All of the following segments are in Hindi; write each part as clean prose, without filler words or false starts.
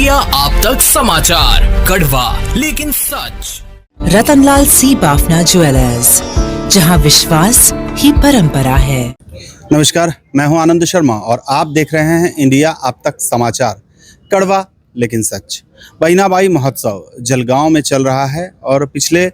इंडिया आप तक समाचार, कड़वा लेकिन सच। रतनलाल सी बाफना ज्वेलर्स, जहां विश्वास ही परंपरा है। नमस्कार, मैं हूं आनंद शर्मा और आप देख रहे हैं इंडिया आप तक समाचार, कड़वा लेकिन सच। बहिनाबाई महोत्सव जलगांव में चल रहा है और पिछले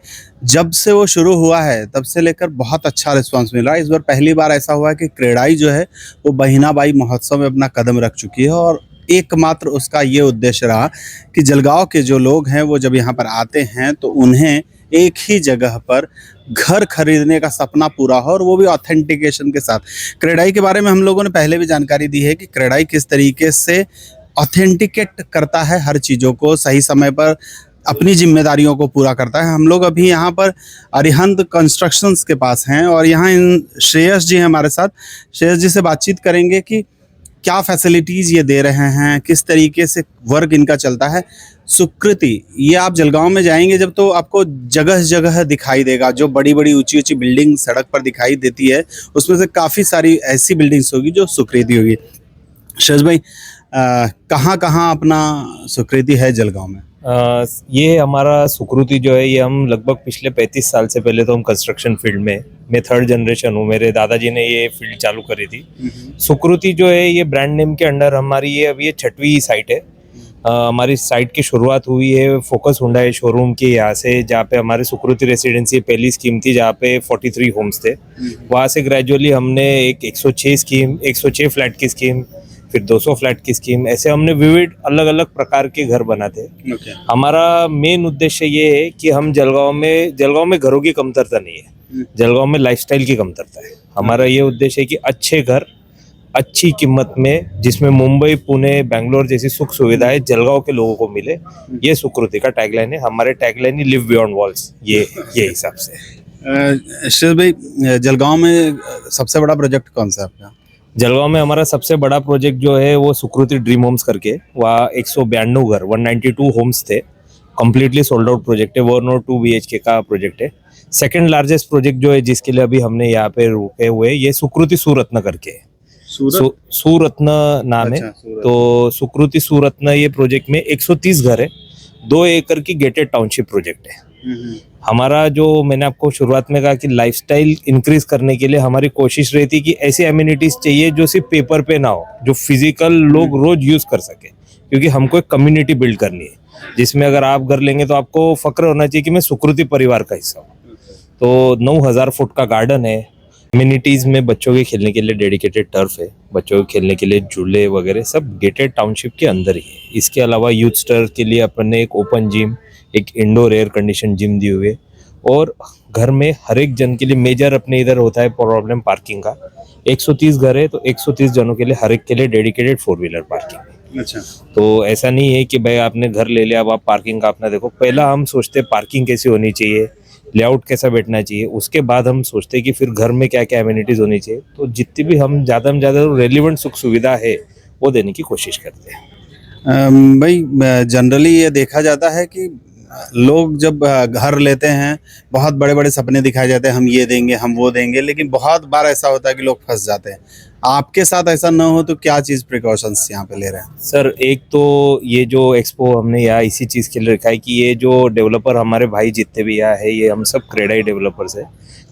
जब से वो शुरू हुआ है तब से लेकर बहुत अच्छा रिस्पांस मिल रहा है। इस बार पहली बार ऐसा हुआ है कि क्रेडाई जो है वो बहिनाबाई महोत्सव में अपना कदम रख चुकी है और एकमात्र उसका ये उद्देश्य रहा कि जलगांव के जो लोग हैं वो जब यहाँ पर आते हैं तो उन्हें एक ही जगह पर घर खरीदने का सपना पूरा हो, और वो भी ऑथेंटिकेशन के साथ। क्रेडाई के बारे में हम लोगों ने पहले भी जानकारी दी है कि क्रेडाई किस तरीके से ऑथेंटिकेट करता है हर चीज़ों को, सही समय पर अपनी जिम्मेदारियों को पूरा करता है। हम लोग अभी यहाँ पर अरिहंत कंस्ट्रक्शंस के पास हैं और यहाँ इन श्रेयस जी हैं हमारे साथ। श्रेयस जी से बातचीत करेंगे कि क्या फैसिलिटीज़ ये दे रहे हैं, किस तरीके से वर्क इनका चलता है। सुकृति, ये आप जलगांव में जाएंगे जब तो आपको जगह जगह दिखाई देगा, जो बड़ी बड़ी ऊंची ऊंची बिल्डिंग सड़क पर दिखाई देती है उसमें से काफ़ी सारी ऐसी बिल्डिंग्स होगी जो सुकृति होगी। श्रेयस भाई, कहाँ कहाँ अपना सुकृति है जलगांव में? ये हमारा सुकृति जो है ये हम लगभग पिछले 35 साल से पहले तो हम कंस्ट्रक्शन फील्ड में, मैं थर्ड जनरेशन हूँ, मेरे दादाजी ने ये फील्ड चालू करी थी। सुकृति जो है ये ब्रांड नेम के अंडर हमारी ये अभी 6वीं साइट है। हमारी साइट की शुरुआत हुई है फोकस हुंडई शोरूम के यहाँ से, जहाँ पे हमारे सुकृति रेसिडेंसी पहली स्कीम थी जहाँ पे 43 होम्स थे। वहाँ से ग्रेजुअली हमने एक 106 फ्लैट की स्कीम, फिर 200 फ्लैट की स्कीम, ऐसे हमने विविध अलग अलग प्रकार के घर बनाते हैं। हमारा मेन उद्देश्य ये है कि हम जलगांव में घरों की कमतरता नहीं है, जलगांव में लाइफस्टाइल की कमतरता है। हमारा ये उद्देश्य है कि अच्छे घर अच्छी कीमत में, जिसमें मुंबई, पुणे, बेंगलोर जैसी सुख सुविधाएं जलगांव के लोगों को मिले, ये सुकृति का टैगलाइन है। हमारे tagline he live beyond walls, ये हिसाब से। श्रेयस भाई, जलगांव में सबसे बड़ा प्रोजेक्ट कौन सा है आपका? जलगांव में हमारा सबसे बड़ा प्रोजेक्ट जो है वो सुकृति ड्रीम होम्स करके, वहाँ 192 घर 192 होम्स थे, कम्प्लीटली सोल्ड आउट प्रोजेक्ट है। 1 और 2 BHK का प्रोजेक्ट है। सेकंड लार्जेस्ट प्रोजेक्ट जो है जिसके लिए अभी हमने यहाँ पे रुके हुए, ये सुकृति सुरत्न करके है। सुरत्न नाम है। तो सुकृति सुरत्न ये प्रोजेक्ट में 130 घर है, 2 एकड़ की गेटेड टाउनशिप प्रोजेक्ट है। हमारा जो मैंने आपको शुरुआत में कहा कि लाइफस्टाइल इंक्रीज करने के लिए हमारी कोशिश रहती है कि ऐसी एमिनिटीज चाहिए जो सिर्फ पेपर पे ना हो, जो फिजिकल लोग रोज यूज कर सके, क्योंकि हमको एक कम्युनिटी बिल्ड करनी है जिसमें अगर आप घर लेंगे तो आपको फक्र होना चाहिए कि मैं सुकृति परिवार का हिस्सा हूँ। तो 9000 फुट का गार्डन है। एमिनिटीज में बच्चों के खेलने के लिए डेडिकेटेड टर्फ है, बच्चों के खेलने के लिए झूले वगैरह सब गेटेड टाउनशिप के अंदर ही है। इसके अलावा यूथस्टर के लिए अपन ने एक ओपन जिम, एक इंडोर एयर कंडीशन जिम दी हुई है। और घर में हर एक जन के लिए मेजर अपने इधर होता है प्रॉब्लम पार्किंग का। 130 घर है तो 130 जनों के लिए हर एक के लिए डेडिकेटेड 4 व्हीलर पार्किंग है। अच्छा, तो ऐसा नहीं है कि भाई आपने घर ले लिया अब आप पार्किंग का अपना देखो। पहला हम सोचते पार्किंग कैसी होनी चाहिए, लेआउट कैसा बैठना चाहिए, उसके बाद हम सोचते हैं कि फिर घर में क्या क्या एमिनिटीज होनी चाहिए। तो जितनी भी हम ज़्यादा में ज़्यादा रेलिवेंट सुख सुविधा है वो देने की कोशिश करते हैं। भाई, जनरली ये देखा जाता है कि लोग जब घर लेते हैं बहुत बड़े बड़े सपने दिखाए जाते हैं, हम ये देंगे हम वो देंगे, लेकिन बहुत बार ऐसा होता है कि लोग फंस जाते हैं। आपके साथ ऐसा ना हो तो क्या चीज़ प्रिकॉशंस यहाँ पे ले रहे हैं? सर, एक तो ये जो एक्सपो हमने यहाँ इसी चीज़ के लिए रखा है कि ये जो डेवलपर हमारे भाई जितने भी यहाँ है ये हम सब क्रेडाई डेवलपर्स है।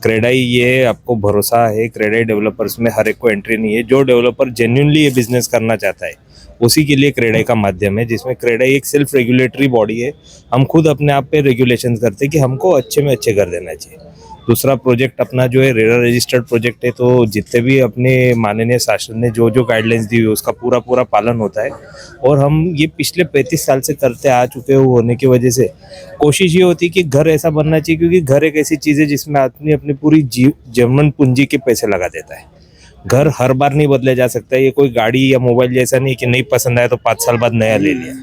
क्रेडाई, ये आपको भरोसा है, क्रेडाई डेवलपर्स में हर एक को एंट्री नहीं है। जो डेवलपर जेन्युइनली ये बिजनेस करना चाहता है उसी के लिए क्रेडाई का माध्यम है, जिसमें क्रेडाई एक सेल्फ रेगुलेटरी बॉडी है। हम खुद अपने आप पे रेगुलेशन करते हैं कि हमको अच्छे में अच्छे घर देना चाहिए। दूसरा प्रोजेक्ट अपना जो है रेरा रजिस्टर्ड प्रोजेक्ट है, तो जितने भी अपने माननीय शासन ने जो जो गाइडलाइंस दी हुई है उसका पूरा पालन होता है। और हम ये पिछले 35 साल से करते आ चुके होने की वजह से कोशिश ये होती है कि घर ऐसा बनना चाहिए, क्योंकि घर एक ऐसी चीज़ है जिसमें आदमी अपनी पूरी जीवन पूंजी के पैसे लगा देता है। घर हर बार नहीं बदला जा सकता है। ये कोई गाड़ी या मोबाइल जैसा नहीं कि नहीं पसंद आया तो 5 साल बाद नया ले लिया।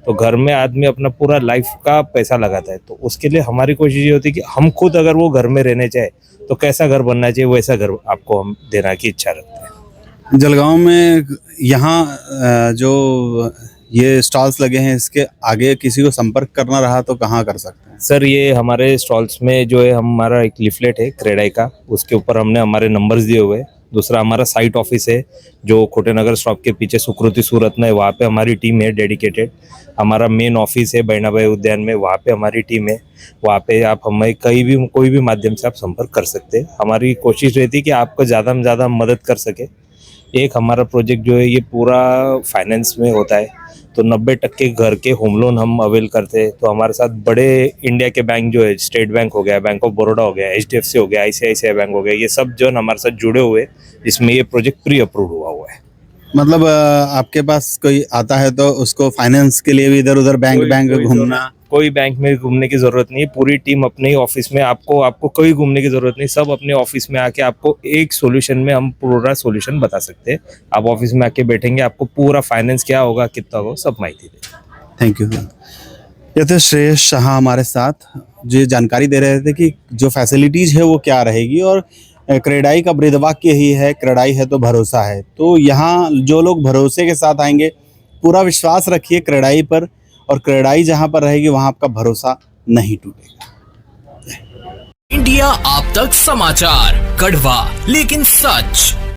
तो घर में आदमी अपना पूरा लाइफ का पैसा लगाता है। तो उसके लिए हमारी कोशिश ये होती है कि हम खुद अगर वो घर में रहने चाहे तो कैसा घर बनना चाहिए वैसा घर आपको हम देना की इच्छा रखते हैं। जलगांव में यहाँ जो ये स्टॉल्स लगे हैं, इसके आगे किसी को संपर्क करना रहा तो कहाँ कर सकते हैं? सर, ये हमारे स्टॉल्स में जो है हमारा एक लिफलेट है क्रेडाई का, उसके ऊपर हमने हमारे नंबर्स दिए हुए हैं। दूसरा हमारा साइट ऑफिस है जो खोटेनगर स्टॉप के पीछे सुकृति सूरत में, वहाँ पे हमारी टीम है डेडिकेटेड। हमारा मेन ऑफिस है बैनाबाई उद्यान में, वहाँ पे हमारी टीम है। वहाँ पे आप हमें कोई भी माध्यम से आप संपर्क कर सकते हैं। हमारी कोशिश रहती है कि आपको ज़्यादा से ज़्यादा मदद कर सके। एक हमारा प्रोजेक्ट जो है ये पूरा फाइनेंस में होता है, तो 90% घर के होम लोन हम अवेल करते हैं। तो हमारे साथ बड़े इंडिया के बैंक जो है, स्टेट बैंक हो गया, बैंक ऑफ बड़ौदा हो गया, HDFC हो गया, ICICI बैंक हो गया, ये सब जो है हमारे साथ जुड़े हुए, जिसमें ये प्रोजेक्ट प्री अप्रूव हुआ है। मतलब आपके पास कोई आता है तो उसको फाइनेंस के लिए भी इधर उधर बैंक घूमना? कोई बैंक में घूमने की जरूरत नहीं है। पूरी टीम अपने ही ऑफिस में, आपको कोई घूमने की जरूरत नहीं, सब अपने ऑफिस में आके आपको एक सॉल्यूशन में हम पूरा सॉल्यूशन बता सकते हैं। आप ऑफिस में आके बैठेंगे, आपको पूरा फाइनेंस क्या होगा, कितना होगा, सब माहिती देंगे। Thank you. ये थे श्रेयस शाह हमारे साथ, जो जानकारी दे रहे थे कि जो फैसिलिटीज़ है वो क्या रहेगी। और क्रेडाई का ब्रीदवाक्य ही है, क्रेडाई है तो भरोसा है। तो यहाँ जो लोग भरोसे के साथ आएंगे, पूरा विश्वास रखिए क्रेडाई पर, और क्रेडाई जहाँ पर रहेगी वहाँ आपका भरोसा नहीं टूटेगा। इंडिया आप तक समाचार, कड़वा लेकिन सच।